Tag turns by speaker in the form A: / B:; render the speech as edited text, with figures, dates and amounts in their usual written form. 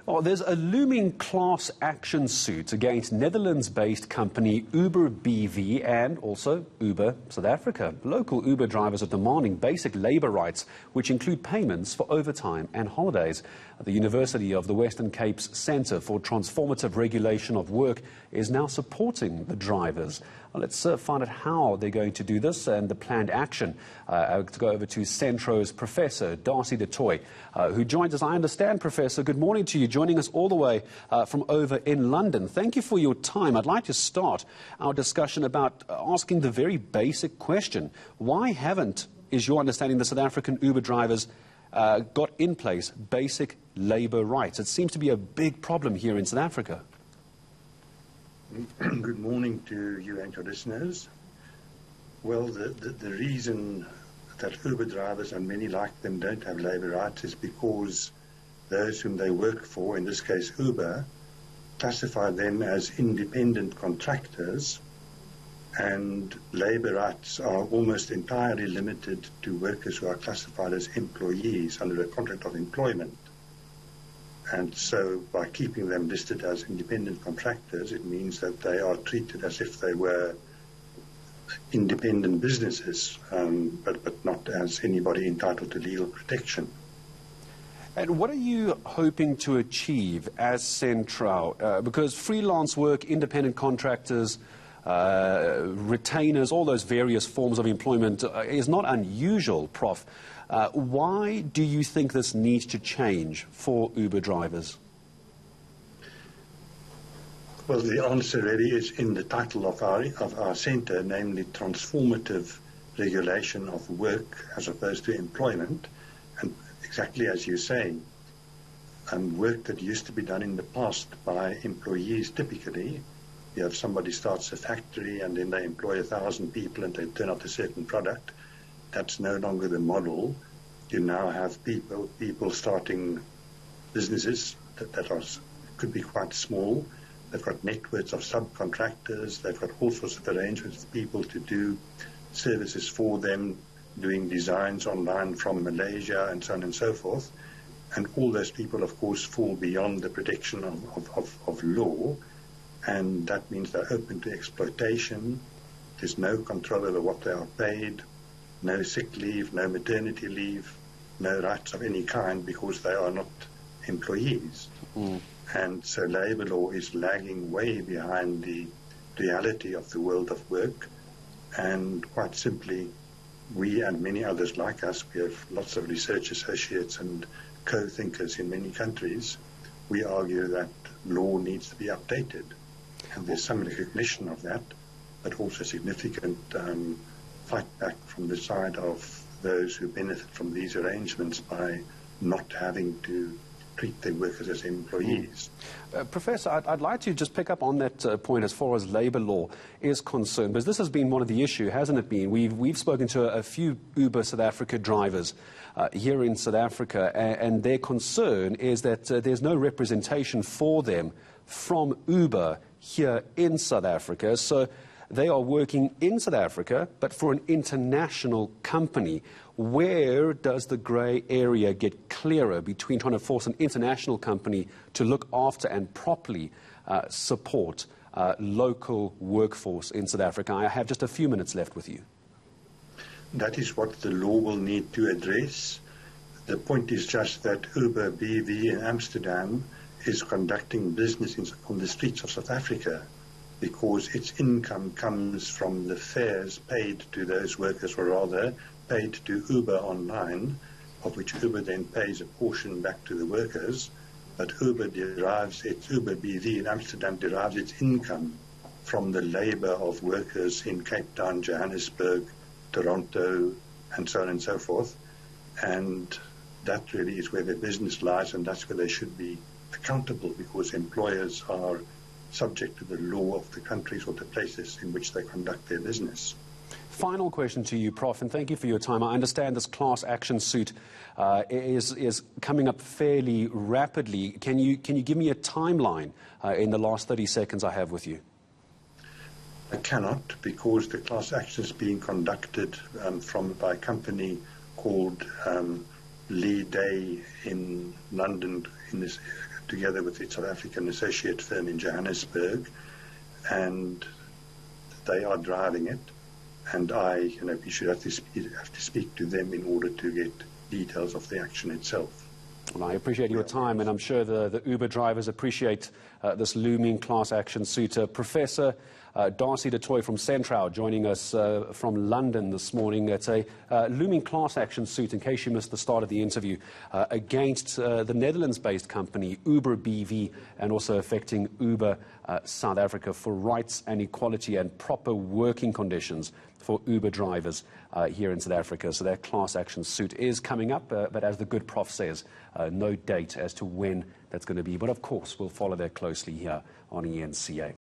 A: Oh, there's a looming class action suit against Netherlands-based company Uber BV and also Uber South Africa. Local Uber drivers are demanding basic labour rights, which include payments for overtime and holidays. The University of the Western Cape's Centre for Transformative Regulation of Work is now supporting the drivers. Let's find out how they're going to do this and the planned action. I'll go over to Centrow's Professor Darcy Toit, who joins us. I understand, Professor, good morning to you, joining us all the way from over in London. Thank you for your time. I'd like to start our discussion about asking the very basic question. Why haven't, is your understanding, the South African Uber drivers got in place basic labour rights? It seems to be a big problem here in South Africa.
B: Good morning to you and your listeners. Well, the reason that Uber drivers and many like them don't have labour rights is because those whom they work for, in this case Uber, classify them as independent contractors, and labour rights are almost entirely limited to workers who are classified as employees under a contract of employment. And so by keeping them listed as independent contractors, it means that they are treated as if they were independent businesses, but not as anybody entitled to legal protection.
A: And what are you hoping to achieve as Centrow? Because freelance work, independent contractors, retainers, all those various forms of employment is not unusual, Prof. Why do you think this needs to change for Uber drivers?
B: Well, the answer really is in the title of our centre, namely transformative regulation of work as opposed to employment. And exactly as you say, work that used to be done in the past by employees typically. You have somebody starts a factory and then they employ 1,000 people and they turn out a certain product. That's no longer the model. You now have people starting businesses that could be quite small. They've got networks of subcontractors. They've got all sorts of arrangements with people to do services for them, doing designs online from Malaysia and so on and so forth. And all those people, of course, fall beyond the protection of law. And that means they're open to exploitation. There's no control over what they are paid, no sick leave, no maternity leave, no rights of any kind because they are not employees. And so labour law is lagging way behind the reality of the world of work. And quite simply, we and many others like us, we have lots of research associates and co-thinkers in many countries, we argue that law needs to be updated. And there's some recognition of that, but also significant fight back from the side of those who benefit from these arrangements by not having to treat their workers as employees.
A: Professor, I'd like to just pick up on that point as far as labour law is concerned, because this has been one of the issues, hasn't it been? We've spoken to a few Uber South Africa drivers here in South Africa, and their concern is that there's no representation for them from Uber here in South Africa. So they are working in South Africa, but for an international company. Where does the grey area get clearer between trying to force an international company to look after and properly support local workforce in South Africa? I have just a few minutes left with you.
B: That is what the law will need to address. The point is just that Uber BV in Amsterdam is conducting business on the streets of South Africa because its income comes from the fares paid to those workers, or rather paid to Uber online, of which Uber then pays a portion back to the workers. But Uber BV in Amsterdam derives its income from the labour of workers in Cape Town, Johannesburg, Toronto, and so on and so forth. And that really is where their business lies, and that's where they should be accountable, because employers are subject to the law of the countries or the places in which they conduct their business.
A: Final question to you, Prof, and thank you for your time. I understand this class action suit is coming up fairly rapidly. Can you give me a timeline in the last 30 seconds I have with you?
B: I cannot, because the class action is being conducted by a company called Lee Day in London, together with its South African associate firm in Johannesburg, and they are driving it. And we should have to speak to them in order to get details of the action itself.
A: Well, I appreciate your time, and I'm sure the Uber drivers appreciate this looming class action suit. Professor Darcy Toit from Centrow joining us from London this morning. It's a looming class action suit, in case you missed the start of the interview, against the Netherlands-based company Uber BV, and also affecting Uber South Africa for rights and equality and proper working conditions for Uber drivers here in South Africa. So that class action suit is coming up, but as the good prof says, no date as to when that's going to be. But of course, we'll follow that closely here on ENCA.